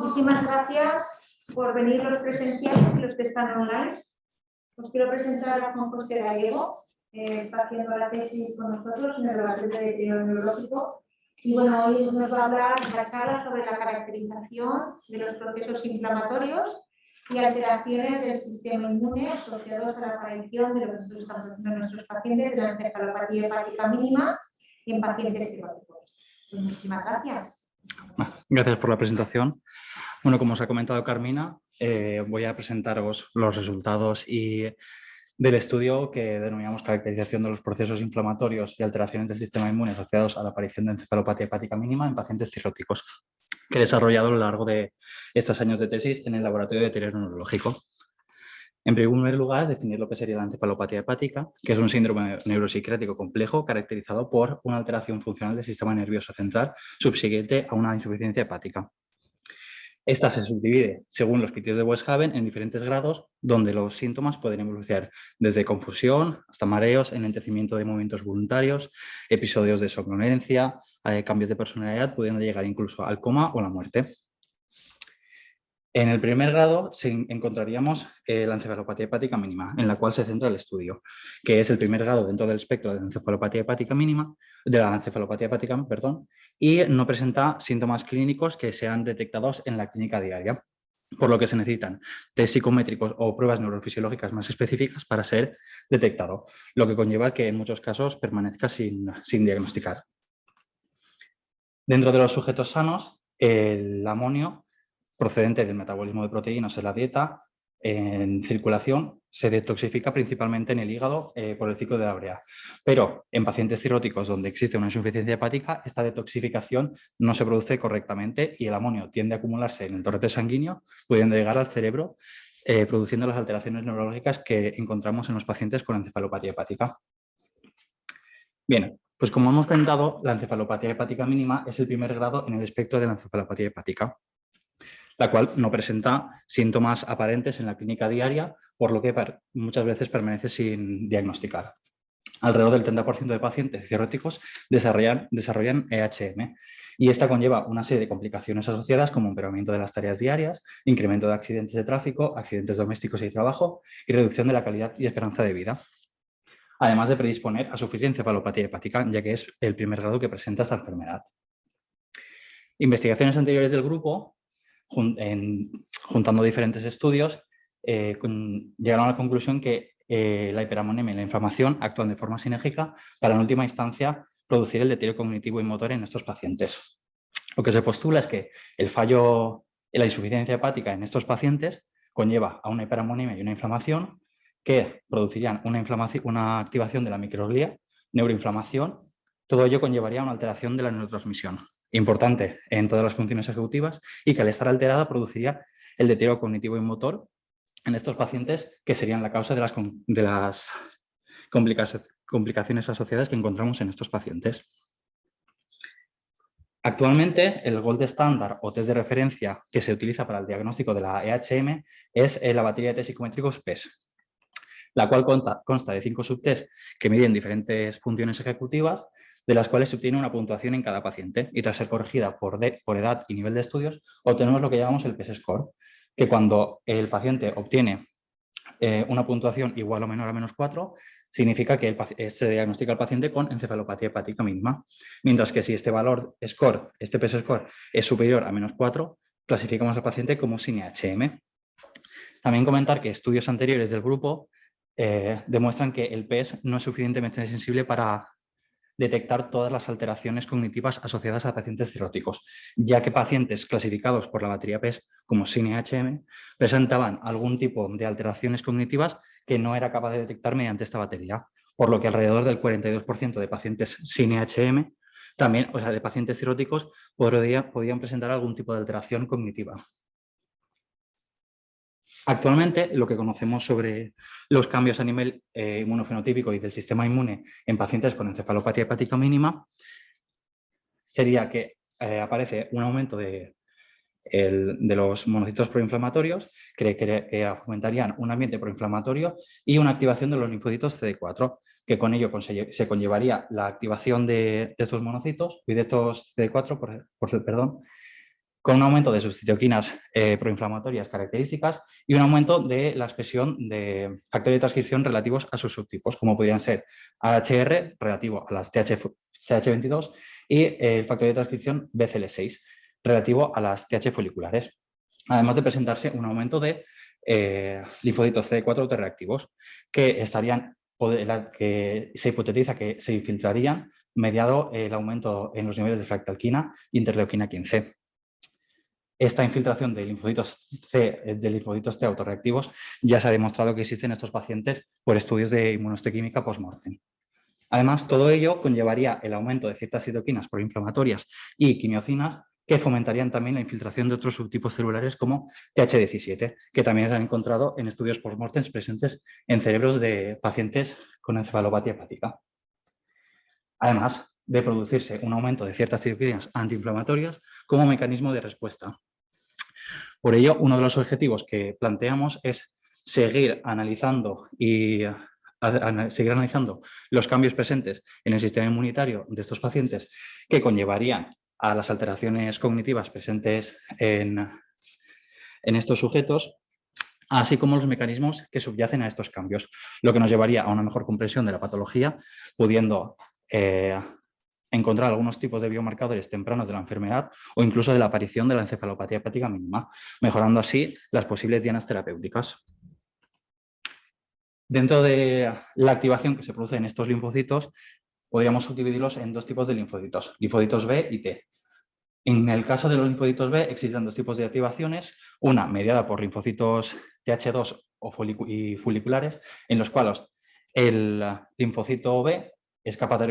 Muchísimas gracias por venir los presenciales y los que están online. Os quiero presentar a Juan José Gallego, está haciendo la tesis con nosotros en el laboratorio de deterioro neurológico. Y bueno, hoy nos va a hablar en la charla sobre la caracterización de los procesos inflamatorios y alteraciones del sistema inmune asociados a la aparición de nuestros pacientes de la encefalopatía hepática mínima y en pacientes cirróticos. Pues muchísimas gracias. Gracias por la presentación. Bueno, como os ha comentado Carmina, voy a presentaros los resultados del estudio que denominamos caracterización de los procesos inflamatorios y alteraciones del sistema inmune asociados a la aparición de encefalopatía hepática mínima en pacientes cirróticos, que he desarrollado a lo largo de estos años de tesis en el laboratorio de deterioro neurológico. En primer lugar, definir lo que sería la encefalopatía hepática, que es un síndrome neuropsiquiátrico complejo caracterizado por una alteración funcional del sistema nervioso central subsiguiente a una insuficiencia hepática. Esta se subdivide, según los criterios de Westhaven, en diferentes grados, donde los síntomas pueden evolucionar desde confusión hasta mareos, enlentecimiento de movimientos voluntarios, episodios de somnolencia, cambios de personalidad, pudiendo llegar incluso al coma o la muerte. En el primer grado encontraríamos la encefalopatía hepática mínima, en la cual se centra el estudio, que es el primer grado dentro del espectro de la encefalopatía hepática mínima, y no presenta síntomas clínicos que sean detectados en la clínica diaria, por lo que se necesitan test psicométricos o pruebas neurofisiológicas más específicas para ser detectado, lo que conlleva que en muchos casos permanezca sin diagnosticar. Dentro de los sujetos sanos, el amonio procedente del metabolismo de proteínas en la dieta, en circulación, se detoxifica principalmente en el hígado por el ciclo de la brea. Pero en pacientes cirróticos donde existe una insuficiencia hepática, esta detoxificación no se produce correctamente y el amonio tiende a acumularse en el torrente sanguíneo, pudiendo llegar al cerebro, produciendo las alteraciones neurológicas que encontramos en los pacientes con encefalopatía hepática. Bien, pues como hemos comentado, la encefalopatía hepática mínima es el primer grado en el espectro de la encefalopatía hepática, la cual no presenta síntomas aparentes en la clínica diaria, por lo que muchas veces permanece sin diagnosticar. Alrededor del 30% de pacientes cirróticos desarrollan EHM y esta conlleva una serie de complicaciones asociadas como empeoramiento de las tareas diarias, incremento de accidentes de tráfico, accidentes domésticos y trabajo y reducción de la calidad y esperanza de vida, además de predisponer a sufrir encefalopatía hepática, ya que es el primer grado que presenta esta enfermedad. Investigaciones anteriores del grupo, juntando diferentes estudios, llegaron a la conclusión que la hiperamonemia y la inflamación actúan de forma sinérgica para en última instancia producir el deterioro cognitivo y motor en estos pacientes. Lo que se postula es que el fallo en la insuficiencia hepática en estos pacientes conlleva a una hiperamonemia y una inflamación que producirían una activación de la microglía, neuroinflamación. Todo ello conllevaría a una alteración de la neurotransmisión, importante en todas las funciones ejecutivas, y que al estar alterada produciría el deterioro cognitivo y motor en estos pacientes, que serían la causa de las complicaciones asociadas que encontramos en estos pacientes. Actualmente, el gold estándar o test de referencia que se utiliza para el diagnóstico de la EHM es la batería de test psicométricos PES, la cual consta de 5 subtests que miden diferentes funciones ejecutivas, de las cuales se obtiene una puntuación en cada paciente, y tras ser corregida por edad y nivel de estudios, obtenemos lo que llamamos el PES score, que cuando el paciente obtiene una puntuación igual o menor a -4, significa que se diagnostica al paciente con encefalopatía hepática mínima, mientras que si este valor score, este PES score, es superior a -4, clasificamos al paciente como sin EHM. También comentar que estudios anteriores del grupo demuestran que el PES no es suficientemente sensible para detectar todas las alteraciones cognitivas asociadas a pacientes cirróticos, ya que pacientes clasificados por la batería PES como sin EHM presentaban algún tipo de alteraciones cognitivas que no era capaz de detectar mediante esta batería, por lo que alrededor del 42% de pacientes sin EHM, también, o sea, de pacientes cirróticos, podían presentar algún tipo de alteración cognitiva. Actualmente, lo que conocemos sobre los cambios a nivel inmunofenotípico y del sistema inmune en pacientes con encefalopatía hepática mínima sería que aparece un aumento de los monocitos proinflamatorios que fomentarían un ambiente proinflamatorio y una activación de los linfocitos CD4, que con ello se conllevaría la activación de estos monocitos y de estos CD4, con un aumento de sus citoquinas proinflamatorias características y un aumento de la expresión de factores de transcripción relativos a sus subtipos, como podrían ser AHR relativo a las TH22 y el factor de transcripción BCL6 relativo a las TH foliculares, además de presentarse un aumento de linfocitos CD4 autoreactivos que se hipotetiza que se infiltrarían mediado el aumento en los niveles de fractalquina e interleuquina 15. Esta infiltración de linfocitos T autorreactivos ya se ha demostrado que existe en estos pacientes por estudios de inmunohistoquímica post-mortem. Además, todo ello conllevaría el aumento de ciertas citoquinas proinflamatorias y quimiocinas que fomentarían también la infiltración de otros subtipos celulares como TH17, que también se han encontrado en estudios post-mortem presentes en cerebros de pacientes con encefalopatía hepática. Además de producirse un aumento de ciertas citoquinas antiinflamatorias como mecanismo de respuesta. Por ello, uno de los objetivos que planteamos es seguir analizando los cambios presentes en el sistema inmunitario de estos pacientes que conllevarían a las alteraciones cognitivas presentes en estos sujetos, así como los mecanismos que subyacen a estos cambios, lo que nos llevaría a una mejor comprensión de la patología, pudiendo encontrar algunos tipos de biomarcadores tempranos de la enfermedad o incluso de la aparición de la encefalopatía hepática mínima, mejorando así las posibles dianas terapéuticas. Dentro de la activación que se produce en estos linfocitos, podríamos subdividirlos en dos tipos de linfocitos B y T. En el caso de los linfocitos B existen dos tipos de activaciones, una mediada por linfocitos TH2 y foliculares, en los cuales el linfocito B es capaz de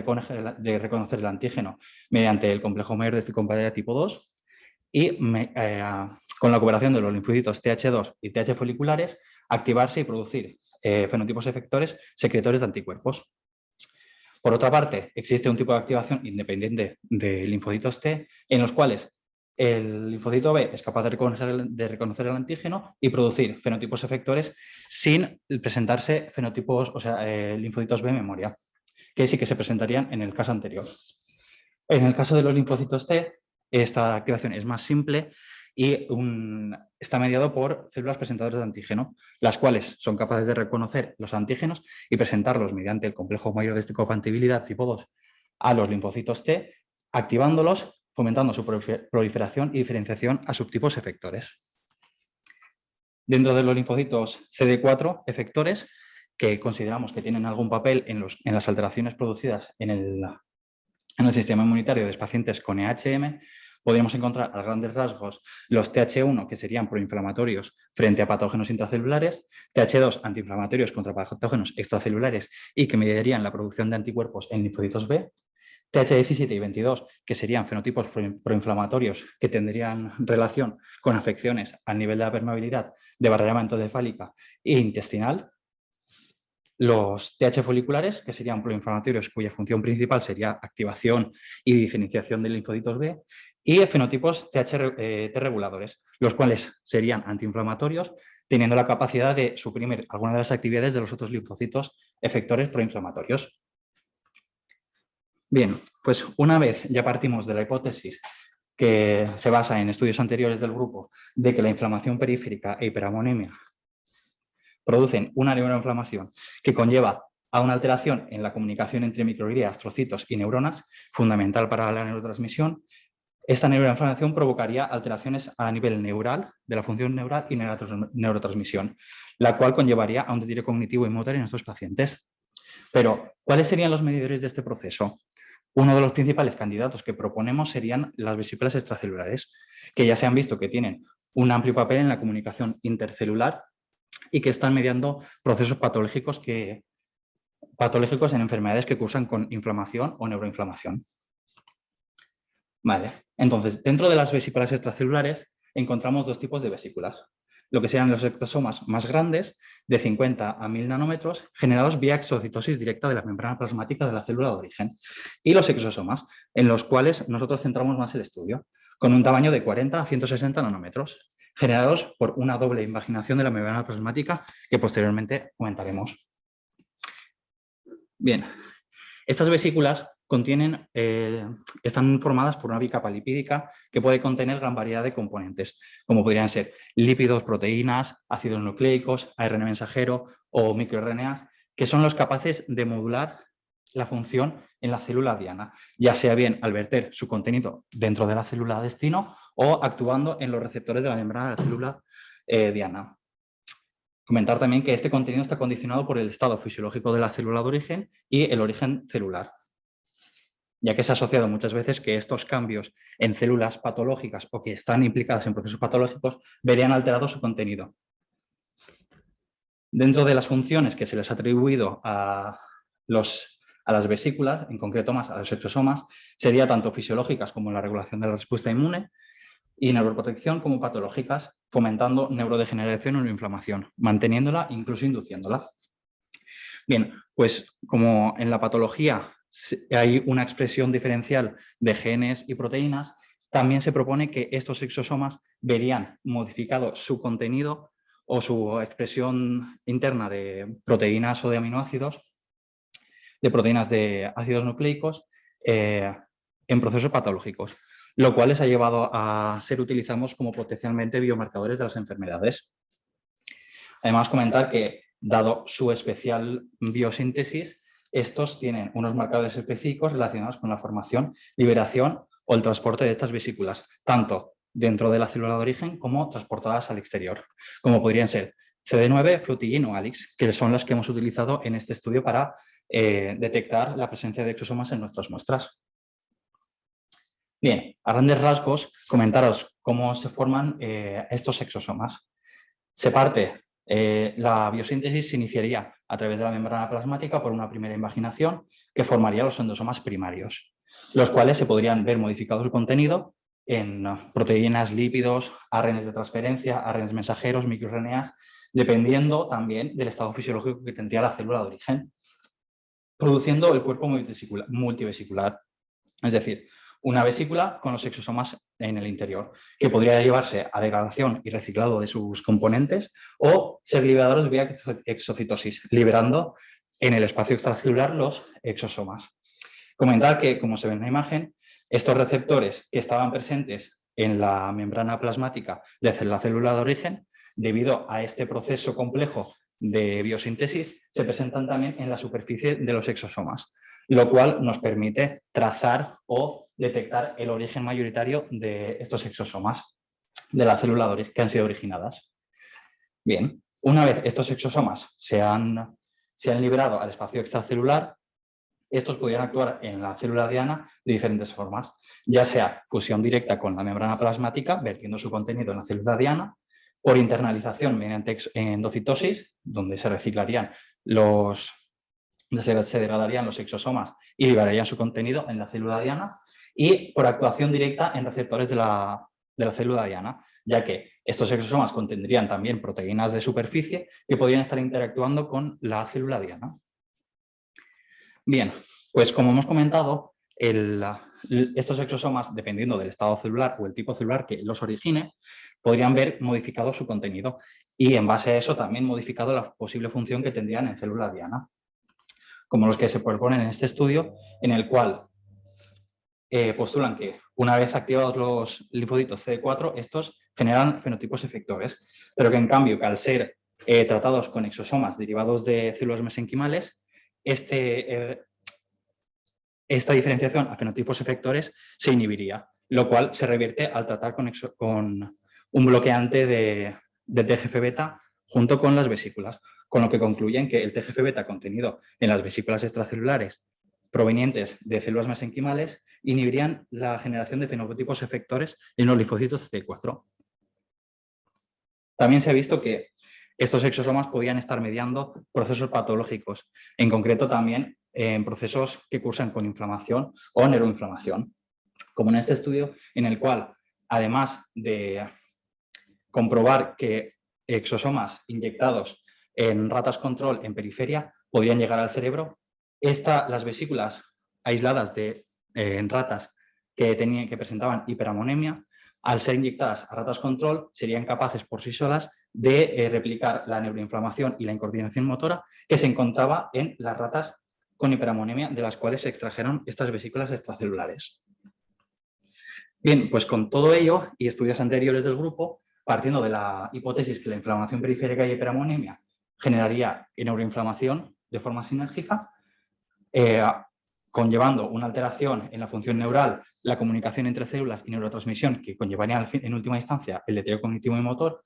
reconocer el antígeno mediante el complejo mayor de citocompatibilidad tipo 2 y con la cooperación de los linfocitos TH2 y TH foliculares activarse y producir fenotipos efectores secretores de anticuerpos. Por otra parte, existe un tipo de activación independiente de linfocitos T en los cuales el linfocito B es capaz de reconocer el antígeno y producir fenotipos efectores sin presentarse linfocitos B en memoria, que sí que se presentarían en el caso anterior. En el caso de los linfocitos T, esta activación es más simple y está mediado por células presentadoras de antígeno, las cuales son capaces de reconocer los antígenos y presentarlos mediante el complejo mayor de histocompatibilidad tipo 2 a los linfocitos T, activándolos, fomentando su proliferación y diferenciación a subtipos efectores. Dentro de los linfocitos CD4 efectores, que consideramos que tienen algún papel en las alteraciones producidas en el sistema inmunitario de los pacientes con EHM, podríamos encontrar a grandes rasgos los TH1, que serían proinflamatorios frente a patógenos intracelulares, TH2, antiinflamatorios contra patógenos extracelulares y que mediarían la producción de anticuerpos en linfocitos B, TH17 y 22, que serían fenotipos proinflamatorios que tendrían relación con afecciones al nivel de la permeabilidad de barrera endocefálica e intestinal, los TH foliculares, que serían proinflamatorios cuya función principal sería activación y diferenciación de linfocitos B, y fenotipos T reguladores, los cuales serían antiinflamatorios, teniendo la capacidad de suprimir algunas de las actividades de los otros linfocitos efectores proinflamatorios. Bien, pues una vez ya partimos de la hipótesis que se basa en estudios anteriores del grupo de que la inflamación periférica e hiperamonemia producen una neuroinflamación que conlleva a una alteración en la comunicación entre microglía, astrocitos y neuronas, fundamental para la neurotransmisión. Esta neuroinflamación provocaría alteraciones a nivel neural, de la función neural y neurotransmisión, la cual conllevaría a un deterioro cognitivo y motor en estos pacientes. Pero, ¿cuáles serían los mediadores de este proceso? Uno de los principales candidatos que proponemos serían las vesículas extracelulares, que ya se han visto que tienen un amplio papel en la comunicación intercelular y que están mediando procesos patológicos en enfermedades que cursan con inflamación o neuroinflamación. Vale. Entonces, dentro de las vesículas extracelulares encontramos dos tipos de vesículas. Lo que sean los ectosomas más grandes, de 50 a 1000 nanómetros, generados vía exocitosis directa de la membrana plasmática de la célula de origen. Y los exosomas, en los cuales nosotros centramos más el estudio, con un tamaño de 40 a 160 nanómetros, generados por una doble invaginación de la membrana plasmática que posteriormente comentaremos. Bien, estas vesículas están formadas por una bicapa lipídica que puede contener gran variedad de componentes, como podrían ser lípidos, proteínas, ácidos nucleicos, ARN mensajero o microRNAs, que son los capaces de modular la función en la célula diana, ya sea bien al verter su contenido dentro de la célula destino o actuando en los receptores de la membrana de la célula diana. Comentar también que este contenido está condicionado por el estado fisiológico de la célula de origen y el origen celular, ya que se ha asociado muchas veces que estos cambios en células patológicas o que están implicadas en procesos patológicos verían alterado su contenido. Dentro de las funciones que se les ha atribuido a las vesículas, en concreto más a los exosomas, sería tanto fisiológicas como la regulación de la respuesta inmune y neuroprotección como patológicas, fomentando neurodegeneración o neuroinflamación, manteniéndola e incluso induciéndola. Bien, pues como en la patología hay una expresión diferencial de genes y proteínas, también se propone que estos exosomas verían modificado su contenido o su expresión interna de proteínas o de aminoácidos, de proteínas de ácidos nucleicos en procesos patológicos, lo cual les ha llevado a ser utilizados como potencialmente biomarcadores de las enfermedades. Además, comentar que, dado su especial biosíntesis, estos tienen unos marcadores específicos relacionados con la formación, liberación o el transporte de estas vesículas, tanto dentro de la célula de origen como transportadas al exterior, como podrían ser CD9, Frutigin o Alix, que son las que hemos utilizado en este estudio para detectar la presencia de exosomas en nuestras muestras. Bien, a grandes rasgos, comentaros cómo se forman estos exosomas. La biosíntesis se iniciaría a través de la membrana plasmática por una primera invaginación que formaría los endosomas primarios, los cuales se podrían ver modificado su contenido en proteínas, lípidos, ARNs de transferencia, ARNs mensajeros, microRNAs, dependiendo también del estado fisiológico que tendría la célula de origen, produciendo el cuerpo multivesicular, es decir, una vesícula con los exosomas en el interior, que podría llevarse a degradación y reciclado de sus componentes o ser liberados vía exocitosis, liberando en el espacio extracelular los exosomas. Comentar que, como se ve en la imagen, estos receptores que estaban presentes en la membrana plasmática de la célula de origen, debido a este proceso complejo de biosíntesis, se presentan también en la superficie de los exosomas, lo cual nos permite trazar o detectar el origen mayoritario de estos exosomas de la célula de origen que han sido originadas. Bien, una vez estos exosomas se han liberado al espacio extracelular, estos podrían actuar en la célula diana de diferentes formas, ya sea fusión directa con la membrana plasmática, vertiendo su contenido en la célula diana, por internalización mediante endocitosis, donde se reciclarían se degradarían los exosomas y liberarían su contenido en la célula diana, y por actuación directa en receptores de la célula diana, ya que estos exosomas contendrían también proteínas de superficie que podrían estar interactuando con la célula diana. Bien, pues como hemos comentado, estos exosomas, dependiendo del estado celular o el tipo celular que los origine, podrían ver modificado su contenido y en base a eso también modificado la posible función que tendrían en célula diana, como los que se proponen en este estudio, en el cual postulan que una vez activados los linfocitos CD4, estos generan fenotipos efectores, pero que en cambio, que al ser tratados con exosomas derivados de células mesenquimales, esta diferenciación a fenotipos efectores se inhibiría, lo cual se revierte al tratar con un bloqueante de TGF-beta junto con las vesículas, con lo que concluyen que el TGF-beta contenido en las vesículas extracelulares provenientes de células mesenquimales inhibirían la generación de fenotipos efectores en los linfocitos CD4. También se ha visto que estos exosomas podían estar mediando procesos patológicos, en concreto también en procesos que cursan con inflamación o neuroinflamación, como en este estudio en el cual, además de comprobar que exosomas inyectados en ratas control en periferia podían llegar al cerebro, las vesículas aisladas en ratas que presentaban hiperamonemia, al ser inyectadas a ratas control, serían capaces por sí solas de replicar la neuroinflamación y la incoordinación motora que se encontraba en las ratas con hiperamonemia de las cuales se extrajeron estas vesículas extracelulares. Bien, pues con todo ello y estudios anteriores del grupo, partiendo de la hipótesis que la inflamación periférica y hiperamonemia generaría neuroinflamación de forma sinérgica, conllevando una alteración en la función neural, la comunicación entre células y neurotransmisión, que conllevaría en última instancia el deterioro cognitivo y motor,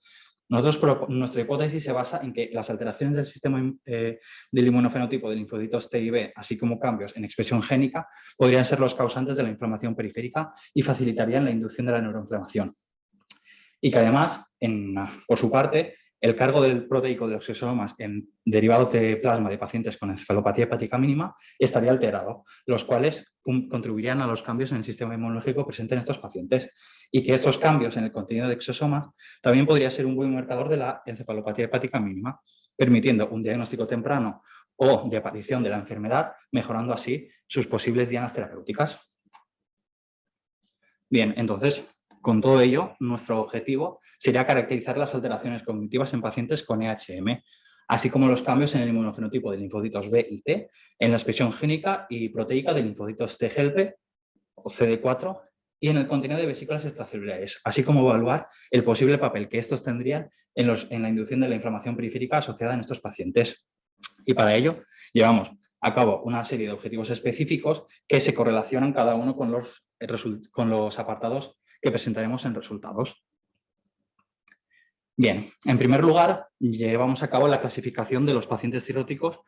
nuestra hipótesis se basa en que las alteraciones del sistema del inmunofenotipo de linfocitos T y B, así como cambios en expresión génica, podrían ser los causantes de la inflamación periférica y facilitarían la inducción de la neuroinflamación. Y que además, por su parte, el cargo del proteico de los exosomas en derivados de plasma de pacientes con encefalopatía hepática mínima estaría alterado, los cuales contribuirían a los cambios en el sistema inmunológico presente en estos pacientes, y que estos cambios en el contenido de exosomas también podría ser un buen marcador de la encefalopatía hepática mínima, permitiendo un diagnóstico temprano o de aparición de la enfermedad, mejorando así sus posibles dianas terapéuticas. Bien, entonces, con todo ello, nuestro objetivo sería caracterizar las alteraciones cognitivas en pacientes con EHM, así como los cambios en el inmunofenotipo de linfocitos B y T, en la expresión génica y proteica de linfocitos T-helper o CD4 y en el contenido de vesículas extracelulares, así como evaluar el posible papel que estos tendrían en la inducción de la inflamación periférica asociada en estos pacientes. Y para ello, llevamos a cabo una serie de objetivos específicos que se correlacionan cada uno con los apartados que presentaremos en resultados. Bien, en primer lugar, llevamos a cabo la clasificación de los pacientes cirróticos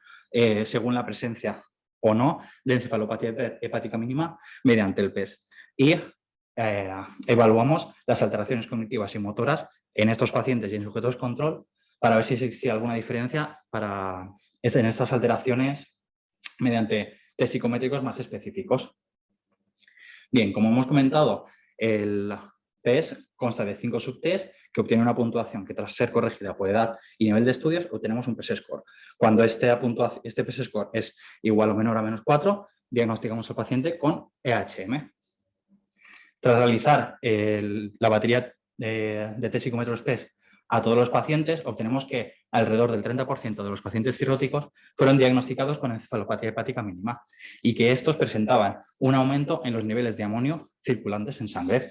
según la presencia o no de encefalopatía hepática mínima mediante el PES. Y evaluamos las alteraciones cognitivas y motoras en estos pacientes y en sujetos control para ver si existe alguna diferencia en estas alteraciones mediante test psicométricos más específicos. Bien, como hemos comentado, el PES consta de 5 subtests que obtienen una puntuación que, tras ser corregida por edad y nivel de estudios, obtenemos un PES score. Cuando este PES score es igual o menor a -4, diagnosticamos al paciente con EHM. Tras realizar la batería de test psicométricos PES a todos los pacientes, obtenemos que alrededor del 30% de los pacientes cirróticos fueron diagnosticados con encefalopatía hepática mínima y que estos presentaban un aumento en los niveles de amonio circulantes en sangre.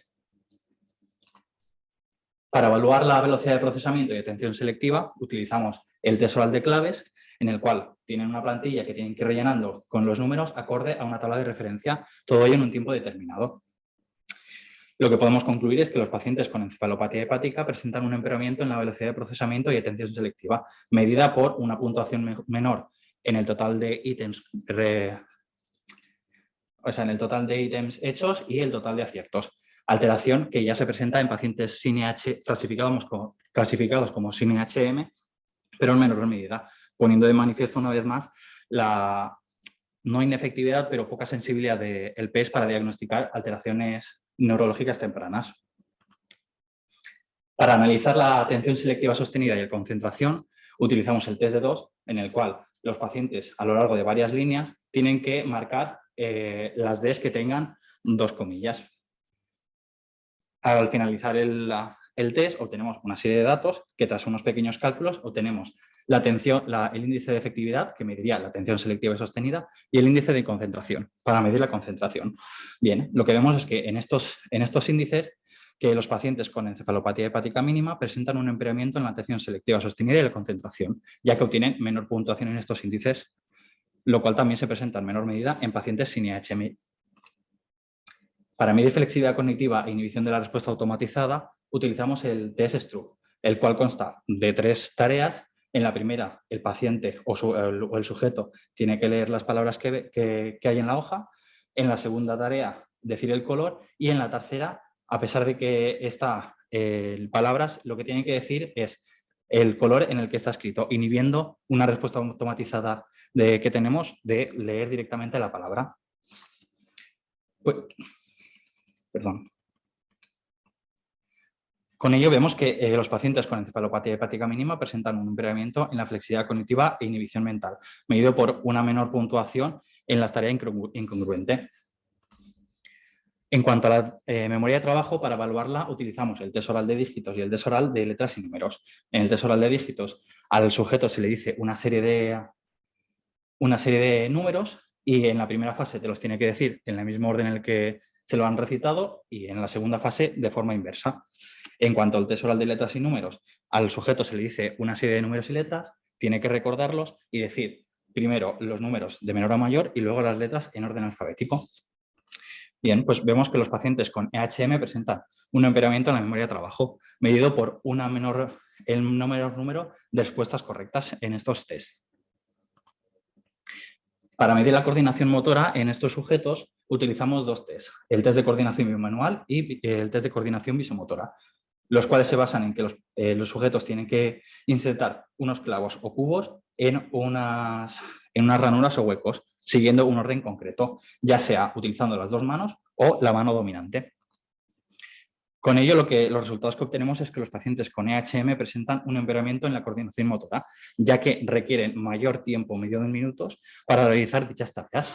Para evaluar la velocidad de procesamiento y atención selectiva, utilizamos el test oral de claves, en el cual tienen una plantilla que tienen que ir rellenando con los números acorde a una tabla de referencia, todo ello en un tiempo determinado. Lo que podemos concluir es que los pacientes con encefalopatía hepática presentan un empeoramiento en la velocidad de procesamiento y atención selectiva, medida por una puntuación menor en el total de ítems, hechos y el total de aciertos. Alteración que ya se presenta en pacientes sin EH, clasificados como sin EHM, pero en menor medida, poniendo de manifiesto una vez más la no inefectividad, pero poca sensibilidad del PES para diagnosticar alteraciones neurológicas tempranas. Para analizar la atención selectiva sostenida y la concentración, utilizamos el test de 2, en el cual los pacientes a lo largo de varias líneas tienen que marcar las Ds que tengan 2 comillas. Al finalizar el test, obtenemos una serie de datos que, tras unos pequeños cálculos, obtenemos el índice de efectividad, que mediría la atención selectiva y sostenida, y el índice de concentración, para medir la concentración. Bien, lo que vemos es que en estos índices, que los pacientes con encefalopatía hepática mínima presentan un empeoramiento en la atención selectiva sostenida y la concentración, ya que obtienen menor puntuación en estos índices, lo cual también se presenta en menor medida en pacientes sin EHM. Para medir flexibilidad cognitiva e inhibición de la respuesta automatizada, utilizamos el test STRUC, el cual consta de 3 tareas. En la primera, el paciente o el sujeto tiene que leer las palabras que hay en la hoja. En la segunda tarea, decir el color. Y en la tercera, a pesar de que está palabras, lo que tiene que decir es el color en el que está escrito, inhibiendo una respuesta automatizada que tenemos de leer directamente la palabra. Perdón. Con ello vemos que los pacientes con encefalopatía hepática mínima presentan un empeoramiento en la flexibilidad cognitiva e inhibición mental, medido por una menor puntuación en las tareas incongruente. En cuanto a la memoria de trabajo, para evaluarla utilizamos el test oral de dígitos y el test oral de letras y números. En el test oral de dígitos, al sujeto se le dice una serie de números y en la primera fase te los tiene que decir en el mismo orden en el que se lo han recitado y en la segunda fase de forma inversa. En cuanto al test oral de letras y números, al sujeto se le dice una serie de números y letras, tiene que recordarlos y decir primero los números de menor a mayor y luego las letras en orden alfabético. Bien, pues vemos que los pacientes con EHM presentan un empeoramiento en la memoria de trabajo, medido por el menor número de respuestas correctas en estos test. Para medir la coordinación motora en estos sujetos utilizamos dos test, el test de coordinación bimanual y el test de coordinación visomotora, los cuales se basan en que los sujetos tienen que insertar unos clavos o cubos en unas ranuras o huecos, siguiendo un orden concreto, ya sea utilizando las dos manos o la mano dominante. Con ello, los resultados que obtenemos es que los pacientes con EHM presentan un empeoramiento en la coordinación motora, ya que requieren mayor tiempo, medio de minutos, para realizar dichas tareas.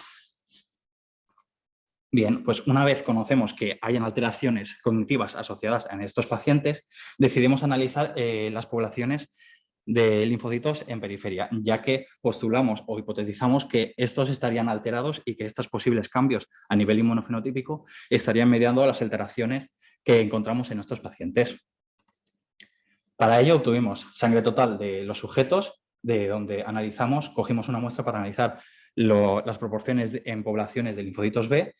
Bien, pues una vez conocemos que hay alteraciones cognitivas asociadas en estos pacientes, decidimos analizar las poblaciones de linfocitos en periferia, ya que postulamos o hipotetizamos que estos estarían alterados y que estos posibles cambios a nivel inmunofenotípico estarían mediando las alteraciones que encontramos en estos pacientes. Para ello obtuvimos sangre total de los sujetos, de donde cogimos una muestra para analizar las proporciones en poblaciones de linfocitos B,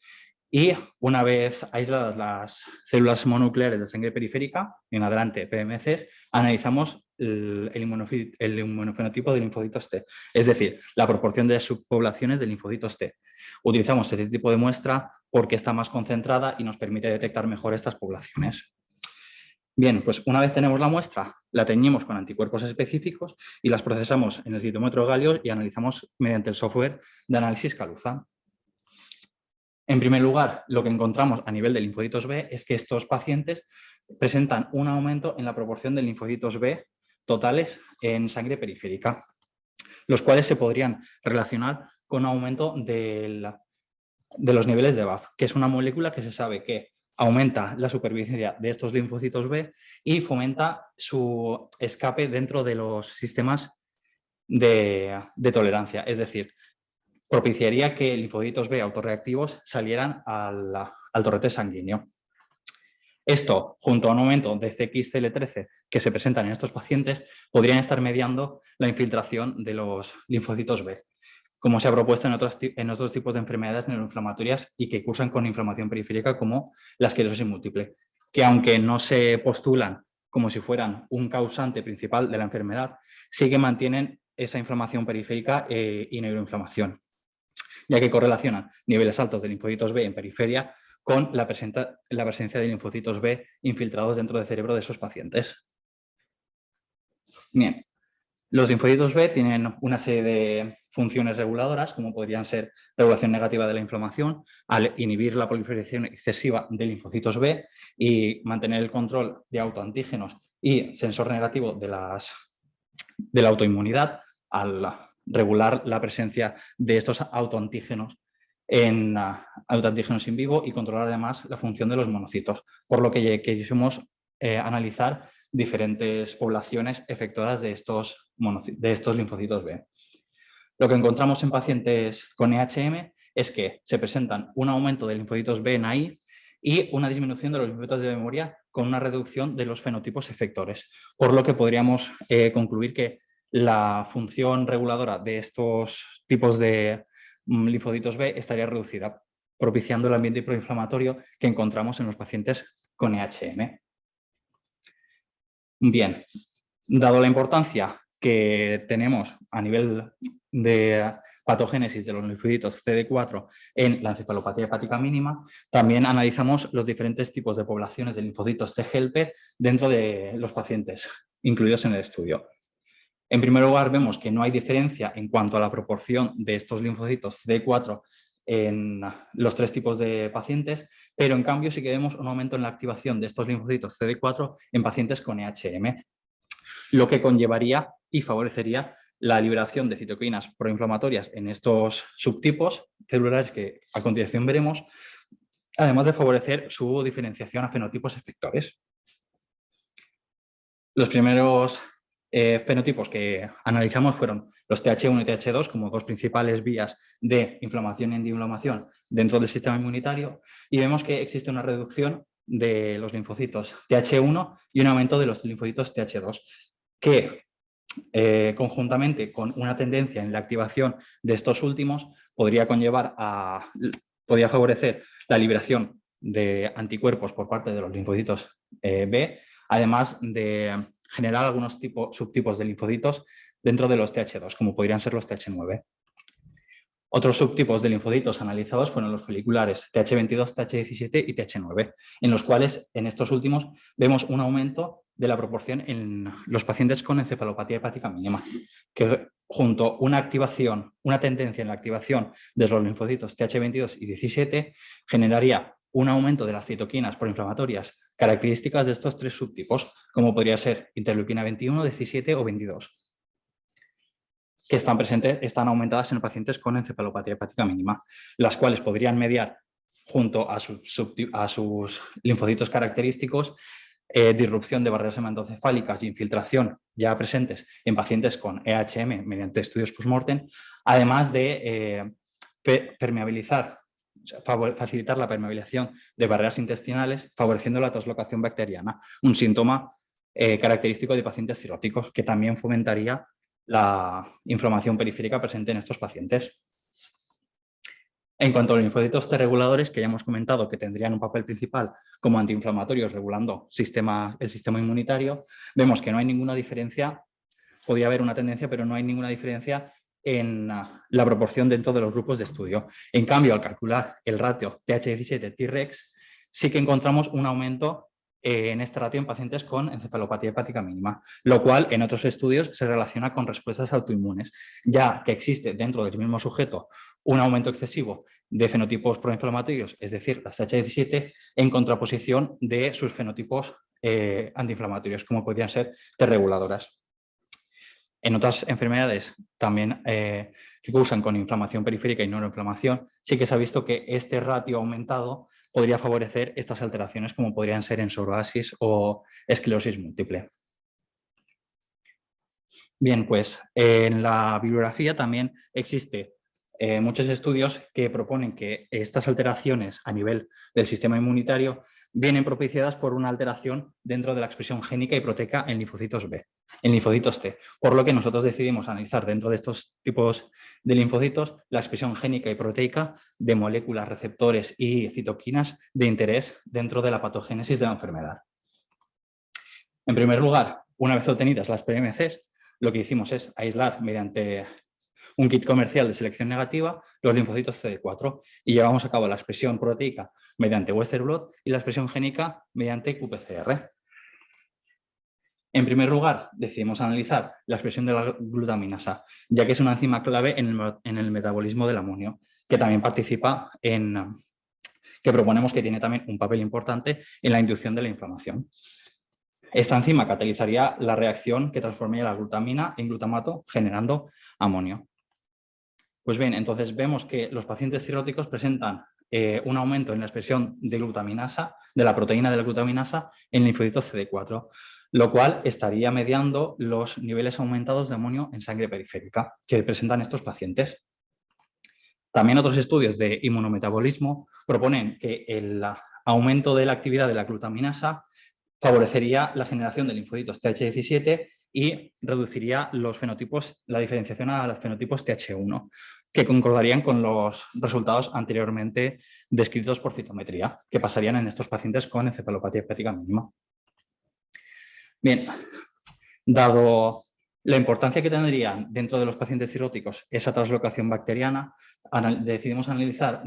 y una vez aisladas las células mononucleares de sangre periférica, en adelante PMCs, analizamos el inmunofenotipo de linfocitos T, es decir, la proporción de subpoblaciones de linfocitos T. Utilizamos este tipo de muestra porque está más concentrada y nos permite detectar mejor estas poblaciones. Bien, pues una vez tenemos la muestra, la teñimos con anticuerpos específicos y las procesamos en el citómetro Galio y analizamos mediante el software de análisis Caluza. En primer lugar, lo que encontramos a nivel de linfocitos B es que estos pacientes presentan un aumento en la proporción de linfocitos B totales en sangre periférica, los cuales se podrían relacionar con un aumento de los niveles de BAF, que es una molécula que se sabe que aumenta la supervivencia de estos linfocitos B y fomenta su escape dentro de los sistemas de tolerancia, es decir, propiciaría que linfocitos B autorreactivos salieran al torrente sanguíneo. Esto, junto a un aumento de CXCL13 que se presentan en estos pacientes, podrían estar mediando la infiltración de los linfocitos B, como se ha propuesto en otros tipos de enfermedades neuroinflamatorias y que cursan con inflamación periférica, como la esclerosis múltiple, que aunque no se postulan como si fueran un causante principal de la enfermedad, sí que mantienen esa inflamación periférica y neuroinflamación, ya que correlacionan niveles altos de linfocitos B en periferia con la presencia de linfocitos B infiltrados dentro del cerebro de esos pacientes. Bien, los linfocitos B tienen una serie de funciones reguladoras, como podrían ser regulación negativa de la inflamación, al inhibir la proliferación excesiva de linfocitos B y mantener el control de autoantígenos y sensor negativo de la autoinmunidad, al regular la presencia de estos autoantígenos autoantígenos in vivo y controlar además la función de los monocitos, por lo que quisimos analizar diferentes poblaciones efectuadas de estos linfocitos B. Lo que encontramos en pacientes con EHM es que se presentan un aumento de linfocitos B en AI y una disminución de los linfocitos de memoria con una reducción de los fenotipos efectores, por lo que podríamos concluir que la función reguladora de estos tipos de linfocitos B estaría reducida, propiciando el ambiente proinflamatorio que encontramos en los pacientes con EHM. Bien, dado la importancia que tenemos a nivel de patogénesis de los linfocitos CD4 en la encefalopatía hepática mínima, también analizamos los diferentes tipos de poblaciones de linfocitos T-helper dentro de los pacientes incluidos en el estudio. En primer lugar, vemos que no hay diferencia en cuanto a la proporción de estos linfocitos CD4 en los tres tipos de pacientes, pero en cambio sí que vemos un aumento en la activación de estos linfocitos CD4 en pacientes con EHM, lo que conllevaría y favorecería la liberación de citoquinas proinflamatorias en estos subtipos celulares que a continuación veremos, además de favorecer su diferenciación a fenotipos efectores. Los primeros fenotipos que analizamos fueron los TH1 y TH2 como dos principales vías de inflamación y antiinflamación dentro del sistema inmunitario, y vemos que existe una reducción de los linfocitos TH1 y un aumento de los linfocitos TH2, que conjuntamente con una tendencia en la activación de estos últimos podría favorecer la liberación de anticuerpos por parte de los linfocitos B, además de generar algunos subtipos de linfocitos dentro de los TH2, como podrían ser los TH9. Otros subtipos de linfocitos analizados fueron los foliculares TH22, TH17 y TH9, en los cuales, en estos últimos, vemos un aumento de la proporción en los pacientes con encefalopatía hepática mínima, que junto a una tendencia en la activación de los linfocitos TH22 y 17 generaría un aumento de las citoquinas proinflamatorias características de estos tres subtipos, como podría ser interleuquina 21, 17 o 22. Que están aumentadas en pacientes con encefalopatía hepática mínima, las cuales podrían mediar, junto a sus linfocitos característicos, disrupción de barreras hematoencefálicas y infiltración ya presentes en pacientes con EHM mediante estudios post-mortem, además de facilitar la permeabilización de barreras intestinales, favoreciendo la translocación bacteriana, un síntoma característico de pacientes cirróticos, que también fomentaría la inflamación periférica presente en estos pacientes. En cuanto a los linfocitos T reguladores, que ya hemos comentado que tendrían un papel principal como antiinflamatorios regulando el sistema inmunitario, vemos que no hay ninguna diferencia, podría haber una tendencia, pero no hay ninguna diferencia en la proporción dentro de los grupos de estudio. En cambio, al calcular el ratio TH17-Tregs, sí que encontramos un aumento en este ratio en pacientes con encefalopatía hepática mínima, lo cual en otros estudios se relaciona con respuestas autoinmunes, ya que existe dentro del mismo sujeto un aumento excesivo de fenotipos proinflamatorios, es decir, las TH17, en contraposición de sus fenotipos antiinflamatorios, como podrían ser T reguladoras. En otras enfermedades también que cursan con inflamación periférica y neuroinflamación, sí que se ha visto que este ratio aumentado podría favorecer estas alteraciones, como podrían ser en psoriasis o esclerosis múltiple. Bien, pues en la bibliografía también existe muchos estudios que proponen que estas alteraciones a nivel del sistema inmunitario vienen propiciadas por una alteración dentro de la expresión génica y proteica en linfocitos B, en linfocitos T, por lo que nosotros decidimos analizar dentro de estos tipos de linfocitos la expresión génica y proteica de moléculas, receptores y citoquinas de interés dentro de la patogénesis de la enfermedad. En primer lugar, una vez obtenidas las PMCs, lo que hicimos es aislar mediante un kit comercial de selección negativa los linfocitos CD4 y llevamos a cabo la expresión proteica mediante Western blot y la expresión génica mediante qPCR. En primer lugar, decidimos analizar la expresión de la glutaminasa, ya que es una enzima clave en el metabolismo del amonio, que también participa que proponemos que tiene también un papel importante en la inducción de la inflamación. Esta enzima catalizaría la reacción que transformaría la glutamina en glutamato, generando amonio. Pues bien, entonces vemos que los pacientes cirróticos presentan un aumento en la expresión de glutaminasa, de la proteína de la glutaminasa en linfocitos CD4, lo cual estaría mediando los niveles aumentados de amonio en sangre periférica que presentan estos pacientes. También otros estudios de inmunometabolismo proponen que el aumento de la actividad de la glutaminasa favorecería la generación de linfocitos TH17 y reduciría la diferenciación a los fenotipos TH1, que concordarían con los resultados anteriormente descritos por citometría, que pasarían en estos pacientes con encefalopatía hepática mínima. Bien, dado la importancia que tendrían dentro de los pacientes cirróticos esa translocación bacteriana, decidimos analizar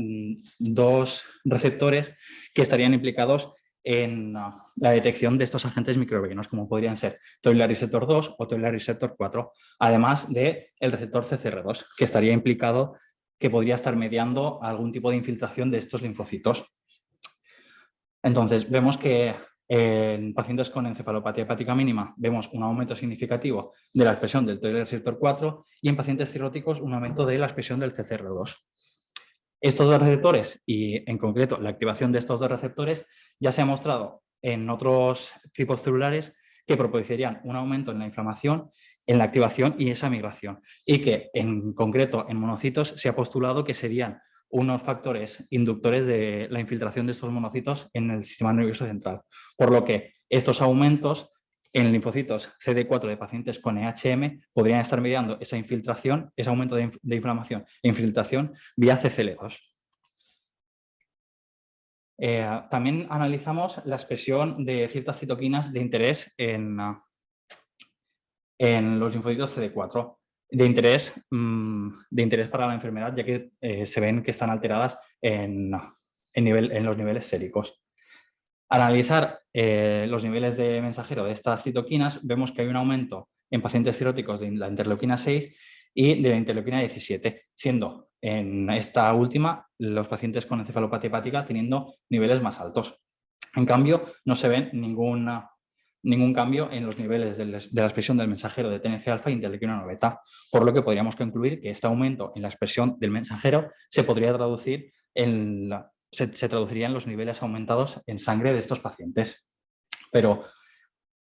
dos receptores que estarían implicados en la detección de estos agentes microbianos, como podrían ser Toll-like receptor 2 o Toll-like receptor 4, además del receptor CCR2, que estaría implicado, que podría estar mediando algún tipo de infiltración de estos linfocitos. Entonces, vemos que en pacientes con encefalopatía hepática mínima vemos un aumento significativo de la expresión del Toll-like receptor 4 y en pacientes cirróticos un aumento de la expresión del CCR2. Estos dos receptores y en concreto la activación de estos dos receptores ya se ha mostrado en otros tipos celulares que propiciarían un aumento en la inflamación, en la activación y esa migración. Y que en concreto en monocitos se ha postulado que serían unos factores inductores de la infiltración de estos monocitos en el sistema nervioso central. Por lo que estos aumentos en linfocitos CD4 de pacientes con EHM podrían estar mediando esa infiltración, ese aumento de inflamación e infiltración vía CCL2. También analizamos la expresión de ciertas citoquinas de interés en los linfocitos CD4, de interés para la enfermedad, ya que se ven que están alteradas en los niveles séricos. Al analizar los niveles de mensajero de estas citoquinas, vemos que hay un aumento en pacientes cirróticos de la interleuquina 6 y de la interleuquina 17, siendo en esta última los pacientes con encefalopatía hepática teniendo niveles más altos. En cambio, no se ven ningún cambio en los niveles de la expresión del mensajero de TNF-alfa e interleuquina 9 beta, por lo que podríamos concluir que este aumento en la expresión del mensajero se podría traducir se traducirían los niveles aumentados en sangre de estos pacientes. Pero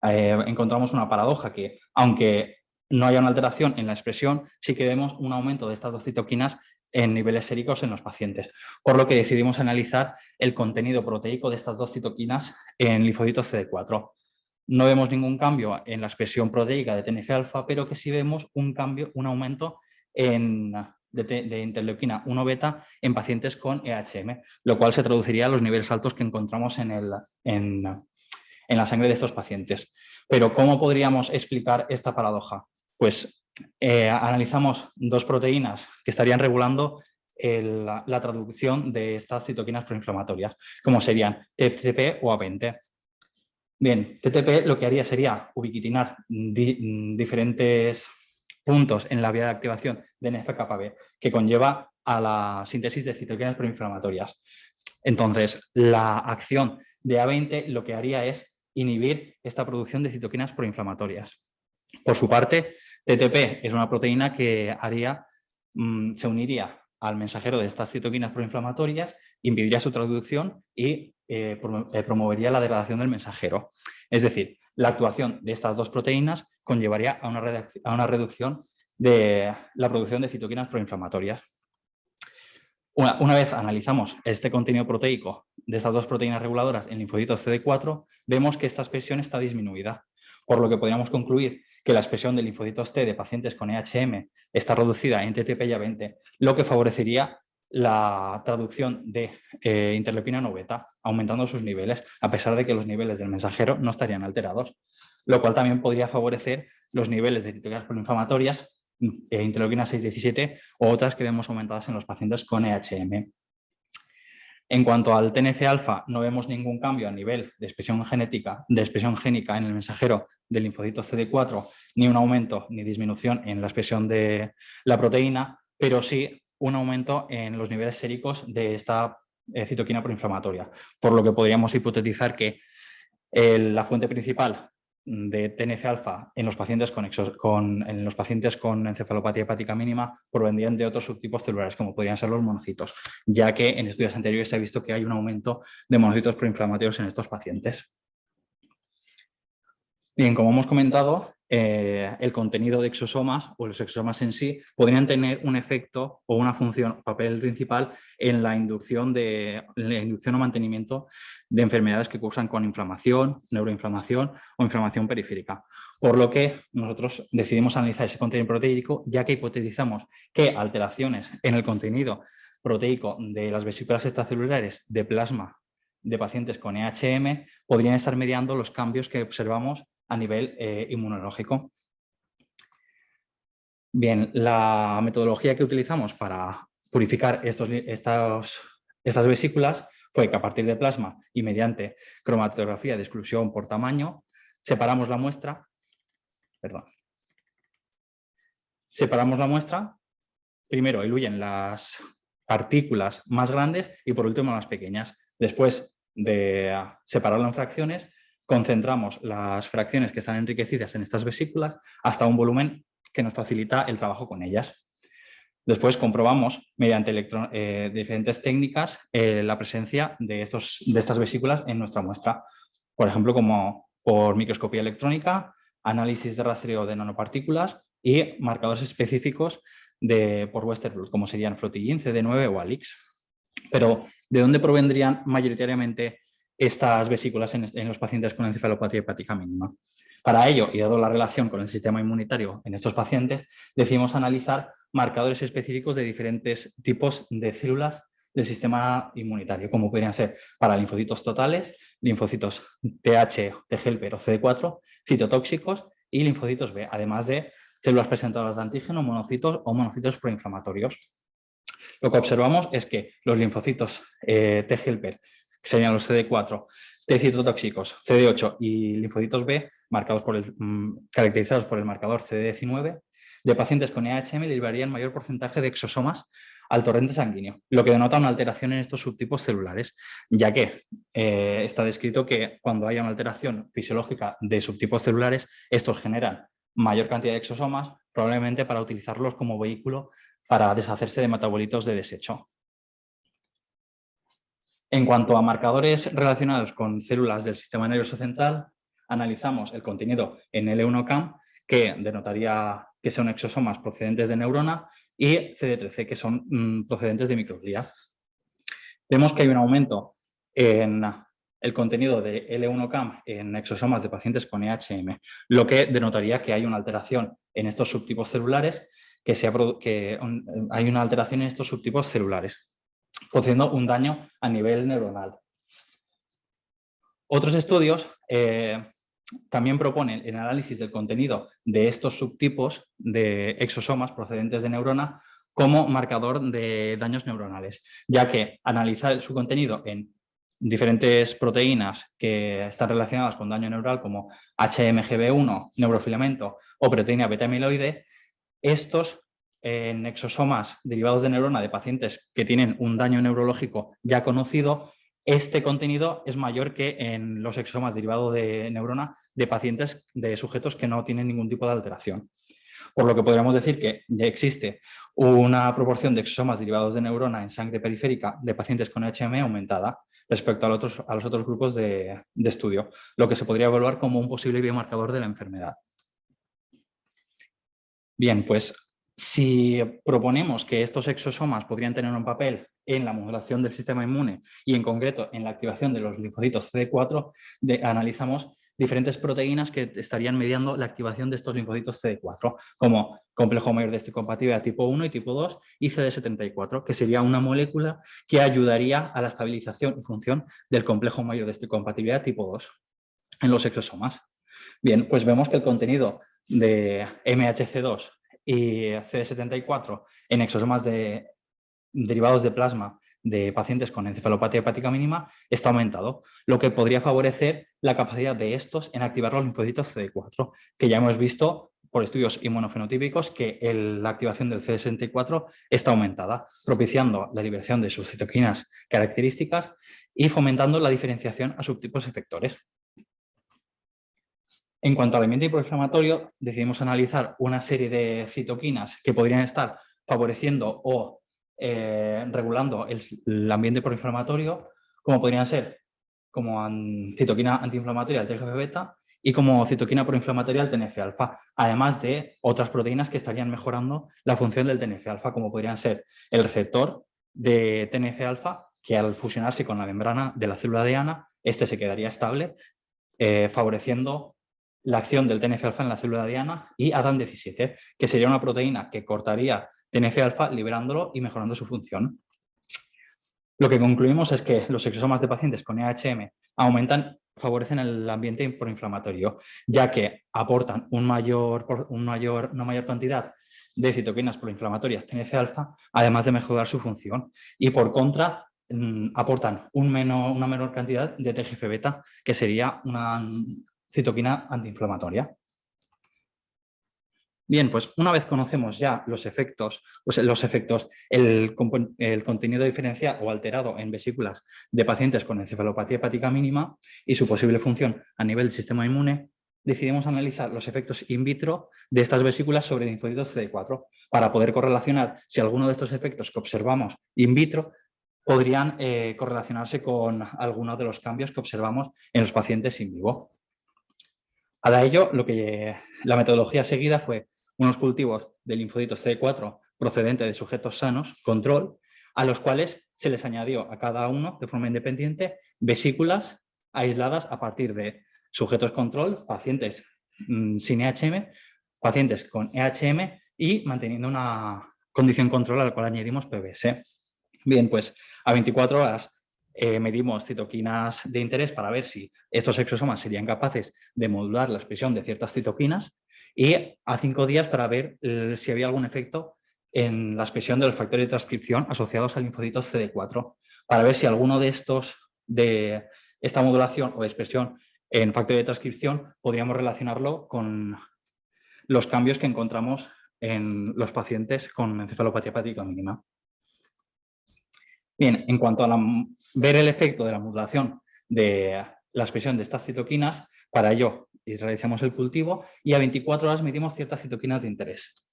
encontramos una paradoja que, aunque no haya una alteración en la expresión, sí que vemos un aumento de estas dos citoquinas en niveles séricos en los pacientes, por lo que decidimos analizar el contenido proteico de estas dos citoquinas en linfocitos CD4. No vemos ningún cambio en la expresión proteica de TNF-alfa, pero que sí vemos un aumento de interleuquina 1 beta en pacientes con EHM, lo cual se traduciría a los niveles altos que encontramos en la sangre de estos pacientes. Pero ¿cómo podríamos explicar esta paradoja? Pues analizamos dos proteínas que estarían regulando la traducción de estas citoquinas proinflamatorias, como serían TTP o A20. Bien, TTP lo que haría sería ubiquitinar diferentes puntos en la vía de activación de NF-κB, que conlleva a la síntesis de citoquinas proinflamatorias. Entonces, la acción de A20 lo que haría es inhibir esta producción de citoquinas proinflamatorias. Por su parte, TTP es una proteína que se uniría al mensajero de estas citoquinas proinflamatorias, impediría su traducción y promovería la degradación del mensajero. Es decir, la actuación de estas dos proteínas conllevaría a una reducción de la producción de citoquinas proinflamatorias. Una vez analizamos este contenido proteico de estas dos proteínas reguladoras en linfocitos CD4, vemos que esta expresión está disminuida, por lo que podríamos concluir que la expresión de linfocitos T de pacientes con EHM está reducida en TTP y A20, lo que favorecería la traducción de interleuquina 9 beta, aumentando sus niveles, a pesar de que los niveles del mensajero no estarían alterados, lo cual también podría favorecer los niveles de citoquinas proinflamatorias, interleuquina 6-17 o otras que vemos aumentadas en los pacientes con EHM. En cuanto al TNF-alfa, no vemos ningún cambio a nivel de expresión génica en el mensajero del linfocito CD4, ni un aumento ni disminución en la expresión de la proteína, pero sí un aumento en los niveles séricos de esta citoquina proinflamatoria, por lo que podríamos hipotetizar que la fuente principal de TNF-alfa en los pacientes con encefalopatía hepática mínima provendrían de otros subtipos celulares, como podrían ser los monocitos, ya que en estudios anteriores se ha visto que hay un aumento de monocitos proinflamatorios en estos pacientes. Bien, como hemos comentado, el contenido de exosomas o los exosomas en sí podrían tener un efecto o una función, papel principal en la inducción o mantenimiento de enfermedades que cursan con inflamación, neuroinflamación o inflamación periférica. Por lo que nosotros decidimos analizar ese contenido proteico, ya que hipotetizamos que alteraciones en el contenido proteico de las vesículas extracelulares de plasma de pacientes con EHM podrían estar mediando los cambios que observamos a nivel inmunológico. Bien, la metodología que utilizamos para purificar estas vesículas fue que a partir de plasma y mediante cromatografía de exclusión por tamaño, separamos la muestra, primero diluyen las partículas más grandes y por último las pequeñas. Después de separarlo en fracciones, concentramos las fracciones que están enriquecidas en estas vesículas hasta un volumen que nos facilita el trabajo con ellas. Después comprobamos mediante diferentes técnicas la presencia de estas vesículas en nuestra muestra. Por ejemplo, como por microscopía electrónica, análisis de rastreo de nanopartículas y marcadores específicos por Western blot, como serían Flotillin, CD9 o Alix. Pero, ¿de dónde provendrían mayoritariamente estas vesículas en los pacientes con encefalopatía hepática mínima? Para ello, y dado la relación con el sistema inmunitario en estos pacientes, decidimos analizar marcadores específicos de diferentes tipos de células del sistema inmunitario, como podrían ser para linfocitos totales, linfocitos TH, T helper o CD4, citotóxicos y linfocitos B, además de células presentadoras de antígeno, monocitos o monocitos proinflamatorios. Lo que observamos es que los linfocitos T helper, que serían los CD4, T citotóxicos, CD8 y linfocitos B, caracterizados por el marcador CD19, de pacientes con EHM liberarían mayor porcentaje de exosomas al torrente sanguíneo, lo que denota una alteración en estos subtipos celulares, ya que está descrito que cuando haya una alteración fisiológica de subtipos celulares, estos generan mayor cantidad de exosomas, probablemente para utilizarlos como vehículo para deshacerse de metabolitos de desecho. En cuanto a marcadores relacionados con células del sistema nervioso central, analizamos el contenido en L1CAM, que denotaría que son exosomas procedentes de neurona, y CD13, que son procedentes de microglía. Vemos que hay un aumento en el contenido de L1CAM en exosomas de pacientes con EHM, lo que denotaría que hay una alteración en estos subtipos celulares, hay una alteración en estos subtipos celulares, produciendo un daño a nivel neuronal. Otros estudios también proponen el análisis del contenido de estos subtipos de exosomas procedentes de neurona como marcador de daños neuronales, ya que analizar su contenido en diferentes proteínas que están relacionadas con daño neural como HMGB1, neurofilamento o proteína beta-amiloide, estos en exosomas derivados de neurona de pacientes que tienen un daño neurológico ya conocido, este contenido es mayor que en los exosomas derivados de neurona de pacientes de sujetos que no tienen ningún tipo de alteración. Por lo que podríamos decir que ya existe una proporción de exosomas derivados de neurona en sangre periférica de pacientes con HM aumentada respecto a los otros grupos de estudio, lo que se podría evaluar como un posible biomarcador de la enfermedad. Bien, pues si proponemos que estos exosomas podrían tener un papel en la modulación del sistema inmune y en concreto en la activación de los linfocitos CD4, analizamos diferentes proteínas que estarían mediando la activación de estos linfocitos CD4, como complejo mayor de histocompatibilidad tipo 1 y tipo 2 y CD74, que sería una molécula que ayudaría a la estabilización y función del complejo mayor de histocompatibilidad tipo 2 en los exosomas. Bien, pues vemos que el contenido de MHC2 y CD74 en exosomas derivados de plasma de pacientes con encefalopatía hepática mínima está aumentado, lo que podría favorecer la capacidad de estos en activar los linfocitos CD4, que ya hemos visto por estudios inmunofenotípicos que la activación del CD64 está aumentada, propiciando la liberación de sus citoquinas características y fomentando la diferenciación a subtipos efectores. En cuanto al ambiente proinflamatorio, decidimos analizar una serie de citoquinas que podrían estar favoreciendo o regulando el ambiente proinflamatorio, como podrían ser como citoquina antiinflamatoria del TGF-beta y como citoquina proinflamatoria del TNF-alfa, además de otras proteínas que estarían mejorando la función del TNF-alfa, como podrían ser el receptor de TNF-alfa, que al fusionarse con la membrana de la célula diana, este se quedaría estable, favoreciendo la acción del TNF-alfa en la célula diana, y ADAM17, que sería una proteína que cortaría TNF-alfa liberándolo y mejorando su función. Lo que concluimos es que los exosomas de pacientes con EHM favorecen el ambiente proinflamatorio, ya que aportan una mayor cantidad de citoquinas proinflamatorias TNF-alfa, además de mejorar su función, y por contra aportan una menor cantidad de TGF-beta, que sería una citoquina antiinflamatoria. Bien, pues una vez conocemos ya los efectos, el contenido diferencial o alterado en vesículas de pacientes con encefalopatía hepática mínima y su posible función a nivel del sistema inmune, decidimos analizar los efectos in vitro de estas vesículas sobre linfocitos CD4 para poder correlacionar si alguno de estos efectos que observamos in vitro podrían correlacionarse con alguno de los cambios que observamos en los pacientes in vivo. Para ello, la metodología seguida fue unos cultivos de linfocitos CD4 procedentes de sujetos sanos, control, a los cuales se les añadió a cada uno de forma independiente vesículas aisladas a partir de sujetos control, pacientes sin EHM, pacientes con EHM y manteniendo una condición control a la cual añadimos PBS. Bien, pues a 24 horas medimos citoquinas de interés para ver si estos exosomas serían capaces de modular la expresión de ciertas citoquinas y a 5 días para ver si había algún efecto en la expresión de los factores de transcripción asociados al linfocito CD4, para ver si alguno de esta modulación o expresión en factor de transcripción podríamos relacionarlo con los cambios que encontramos en los pacientes con encefalopatía hepática mínima. Bien, en cuanto a ver el efecto de la modulación de la expresión de estas citoquinas, para ello realizamos el cultivo y a 24 horas medimos ciertas citoquinas de interés.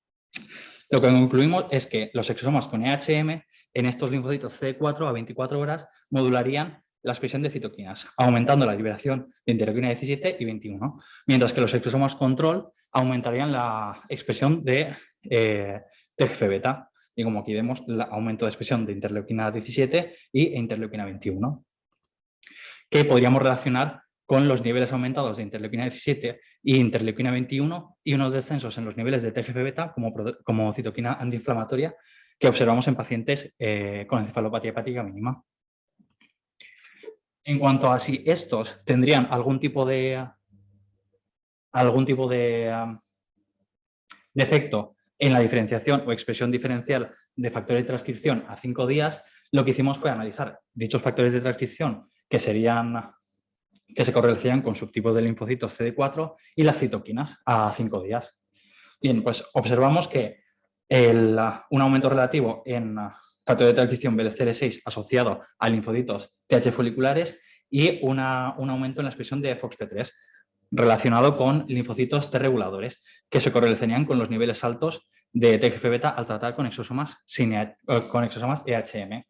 Lo que concluimos es que los exosomas con EHM en estos linfocitos CD4 a 24 horas modularían la expresión de citoquinas, aumentando la liberación de interleuquina 17 y 21, mientras que los exosomas control aumentarían la expresión de TGF-beta. Y como aquí vemos, el aumento de expresión de interleuquina 17 y interleuquina 21, que podríamos relacionar con los niveles aumentados de interleuquina 17 y interleuquina 21 y unos descensos en los niveles de TGF-beta como citoquina antiinflamatoria que observamos en pacientes con encefalopatía hepática mínima. En cuanto a si estos tendrían algún tipo de defecto en la diferenciación o expresión diferencial de factores de transcripción a 5 días, lo que hicimos fue analizar dichos factores de transcripción que se correlacionan con subtipos de linfocitos CD4 y las citoquinas a 5 días. Bien, pues observamos que un aumento relativo en factor de transcripción BCL6 asociado a linfocitos TH foliculares y un aumento en la expresión de FOXP3 relacionado con linfocitos T reguladores que se correlacionan con los niveles altos de TGF-beta al tratar con exosomas EHM.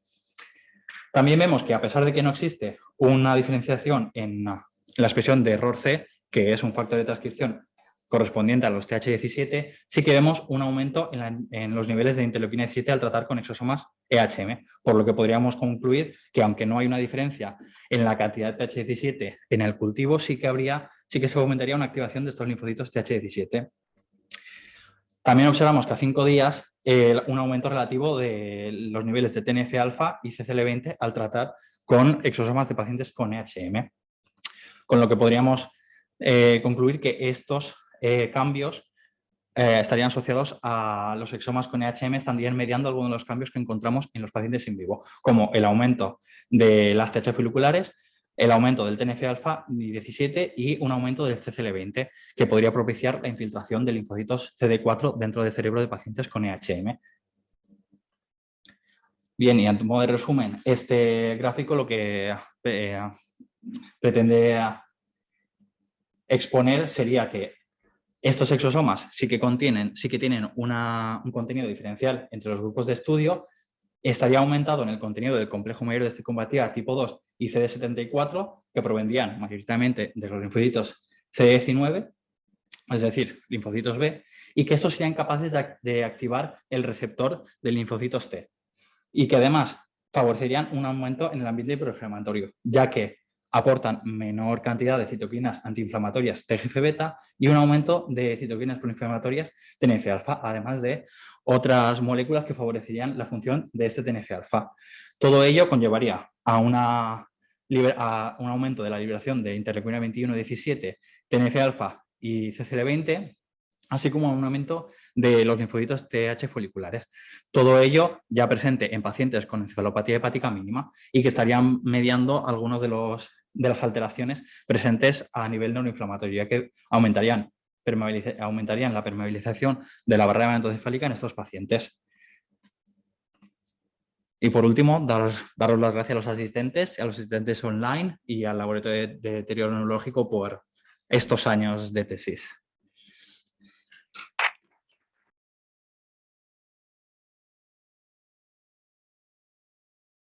También vemos que a pesar de que no existe una diferenciación en la expresión de error C, que es un factor de transcripción correspondiente a los TH17, sí que vemos un aumento en los niveles de interleuquina 17 al tratar con exosomas EHM, por lo que podríamos concluir que aunque no hay una diferencia en la cantidad de TH17 en el cultivo, sí que se aumentaría una activación de estos linfocitos TH17. También observamos que a 5 días un aumento relativo de los niveles de TNF-alfa y CCL20 al tratar con exosomas de pacientes con EHM. Con lo que podríamos concluir que estos cambios estarían asociados a los exomas con EHM, estarían mediando algunos de los cambios que encontramos en los pacientes in vivo, como el aumento de las TH foliculares, el aumento del TNF-alfa 17 y un aumento del CCL20, que podría propiciar la infiltración de linfocitos CD4 dentro del cerebro de pacientes con EHM. Bien, y a modo de resumen, este gráfico lo que pretende exponer sería que estos exosomas sí que tienen un contenido diferencial entre los grupos de estudio, estaría aumentado en el contenido del complejo mayor de osteocompatía tipo 2 y CD74, que provendrían mayoritariamente de los linfocitos CD19, es decir, linfocitos B, y que estos serían capaces de activar el receptor de linfocitos T, y que además favorecerían un aumento en el ambiente proinflamatorio, ya que aportan menor cantidad de citoquinas antiinflamatorias TGF-beta y un aumento de citoquinas proinflamatorias TNF-alfa, además de otras moléculas que favorecerían la función de este TNF-alfa. Todo ello conllevaría a un aumento de la liberación de interleuquina 21-17, TNF-alfa y CCL20, así como un aumento de los linfocitos TH foliculares. Todo ello ya presente en pacientes con encefalopatía hepática mínima y que estarían mediando algunos de las alteraciones presentes a nivel neuroinflamatorio, ya que aumentarían la permeabilización de la barrera hematoencefálica en estos pacientes. Y por último, daros las gracias a los asistentes online y al laboratorio de deterioro neurológico por estos años de tesis.